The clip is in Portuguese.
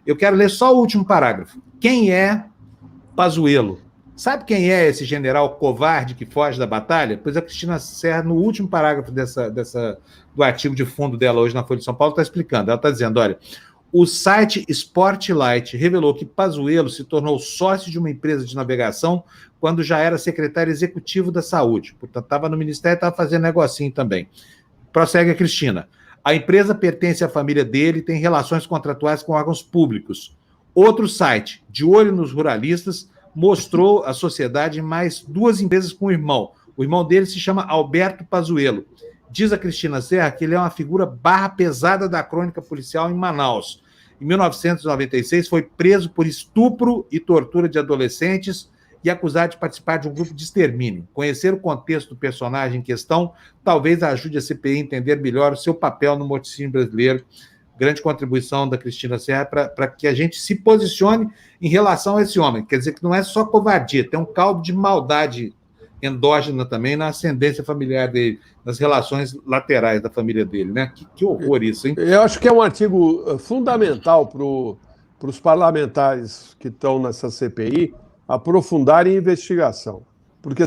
Eu quero ler só o último parágrafo. Quem é Pazuello? Sabe quem é esse general covarde que foge da batalha? Pois a Cristina Serra, no último parágrafo do artigo de fundo dela hoje na Folha de São Paulo, está explicando. Ela está dizendo, olha, o site Sportlight revelou que Pazuello se tornou sócio de uma empresa de navegação quando já era secretário executivo da Saúde. Portanto, estava no Ministério e estava fazendo negocinho também. Prossegue a Cristina. A empresa pertence à família dele e tem relações contratuais com órgãos públicos. Outro site, de olho nos ruralistas, mostrou à sociedade mais 2 empresas com o irmão. O irmão dele se chama Alberto Pazuello. Diz a Cristina Serra que ele é uma figura barra pesada da crônica policial em Manaus. Em 1996, foi preso por estupro e tortura de adolescentes e acusado de participar de um grupo de extermínio. Conhecer o contexto do personagem em questão talvez ajude a CPI a entender melhor o seu papel no morticínio brasileiro. Grande contribuição da Cristina Serra para que a gente se posicione em relação a esse homem. Quer dizer que não é só covardia, tem um caldo de maldade endógena também na ascendência familiar dele, nas relações laterais da família dele, né? Que horror isso, hein? Eu acho que é um artigo fundamental para os parlamentares que estão nessa CPI aprofundarem a investigação.